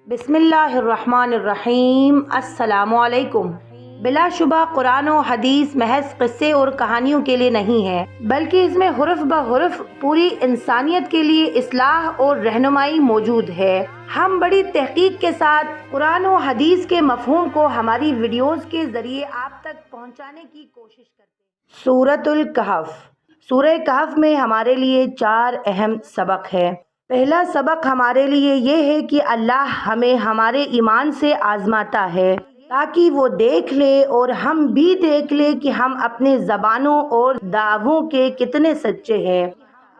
बिस्मिल्लाहिर्रहमानिर्रहीम। अस्सलामु अलैकुम। बिला शुबा कुरान और हदीस महज किस्से और कहानियों के लिए नहीं है, बल्कि इसमें हुर्फ ब हुर्फ पूरी इंसानियत के लिए इस्लाह और रहनुमाई मौजूद है। हम बड़ी तहकीक के साथ कुरान और हदीस के मफहूम को हमारी वीडियोस के जरिए आप तक पहुंचाने की कोशिश करते हैं। सूरतुल कहफ। सूरह कहफ में हमारे लिए 4 अहम सबक है। पहला सबक हमारे लिए ये है कि अल्लाह हमें हमारे ईमान से आजमाता है, ताकि वो देख ले और हम भी देख ले कि हम अपने ज़बानों और दावों के कितने सच्चे हैं,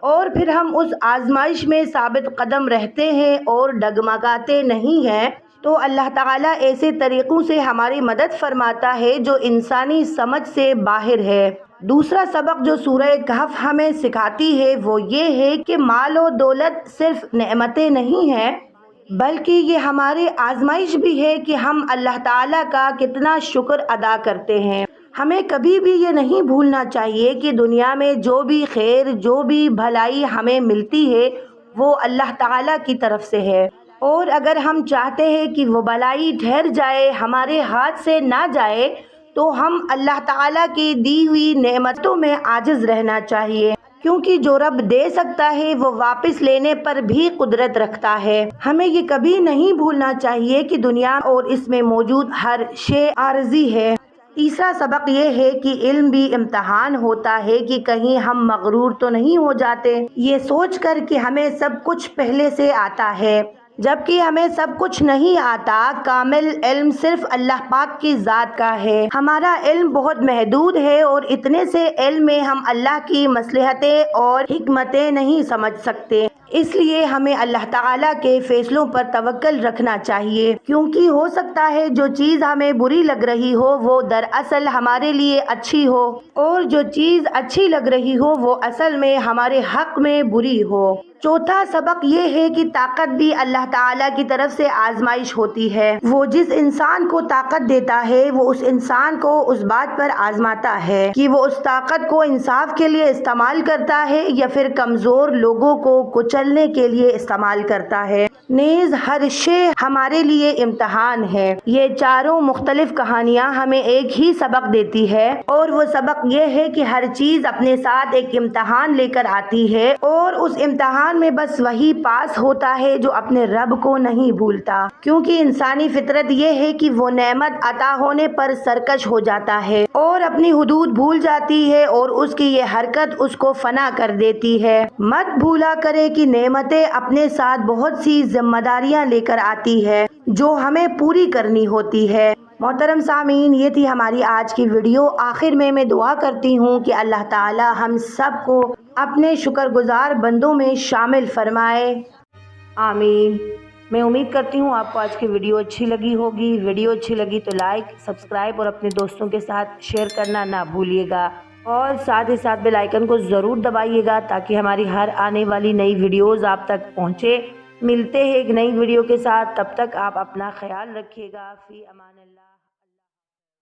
और फिर हम उस आजमाइश में साबित कदम रहते हैं और डगमगाते नहीं हैं। तो अल्लाह ताला ऐसे तरीक़ों से हमारी मदद फरमाता है जो इंसानी समझ से बाहर है। दूसरा सबक जो सूरह कहफ हमें सिखाती है वो ये है कि माल और दौलत सिर्फ नेमतें नहीं हैं, बल्कि ये हमारी आजमाइश भी है कि हम अल्लाह ताला का कितना शुक्र अदा करते हैं। हमें कभी भी ये नहीं भूलना चाहिए कि दुनिया में जो भी खैर, जो भी भलाई हमें मिलती है वो अल्लाह ताला की तरफ से है, और अगर हम चाहते हैं कि वो भलाई ठहर जाए, हमारे हाथ से ना जाए, तो हम अल्लाह ताला की दी हुई नेमतों में आजिज़ रहना चाहिए, क्योंकि जो रब दे सकता है वो वापस लेने पर भी कुदरत रखता है। हमें ये कभी नहीं भूलना चाहिए कि दुनिया और इसमें मौजूद हर शे आरज़ी है। तीसरा सबक ये है कि इल्म भी इम्तहान होता है कि कहीं हम मगरूर तो नहीं हो जाते, ये सोच कर कि हमें सब कुछ पहले से आता है, जबकि हमें सब कुछ नहीं आता। कामिल इल्म सिर्फ अल्लाह पाक की ज़ात का है। हमारा इल्म बहुत महदूद है, और इतने से इल्म में हम अल्लाह की मसलहतें और हिकमतें नहीं समझ सकते। इसलिए हमें अल्लाह ताला के फैसलों पर तवक्कल रखना चाहिए, क्योंकि हो सकता है जो चीज़ हमें बुरी लग रही हो वो दरअसल हमारे लिए अच्छी हो, और जो चीज़ अच्छी लग रही हो वो असल में हमारे हक में बुरी हो। चौथा सबक ये है कि ताकत भी अल्लाह ताला की तरफ से आजमाइश होती है। वो जिस इंसान को ताकत देता है वो उस इंसान को उस बात पर आजमाता है कि वो उस ताकत को इंसाफ के लिए इस्तेमाल करता है या फिर कमज़ोर लोगों को कुचलने के लिए इस्तेमाल करता है। नेज़ हर शे हमारे लिए इम्तहान है। ये चारों मुख्तलिफ कहानियाँ हमें एक ही सबक देती है, और वो सबक ये है कि हर चीज़ अपने साथ एक इम्तहान लेकर आती है, और उस इम्तहान में बस वही पास होता है जो अपने रब को नहीं भूलता, क्योंकि इंसानी फितरत ये है कि वो नेमत अता होने पर सरकश हो जाता है और अपनी हुदूद भूल जाती है, और उसकी ये हरकत उसको फना कर देती है। मत भूला करे कि नेमतें अपने साथ बहुत सी जिम्मेदारियां लेकर आती है जो हमें पूरी करनी होती है। मोहतरम सामीन, ये थी हमारी आज की वीडियो। आखिर में मैं दुआ करती हूँ कि अल्लाह ताला हम सब को अपने शुक्रगुजार बंदों में शामिल फरमाए। आमीन। मैं उम्मीद करती हूँ आपको आज की वीडियो अच्छी लगी होगी। वीडियो अच्छी लगी तो लाइक, सब्सक्राइब और अपने दोस्तों के साथ शेयर करना ना भूलिएगा, और साथ ही साथ बेल आइकन को ज़रूर दबाइएगा ताकि हमारी हर आने वाली नई वीडियोज़ आप तक पहुँचे। मिलते हैं एक नई वीडियो के साथ, तब तक आप अपना ख्याल रखिएगा। फ़ी अमान अल्लाह।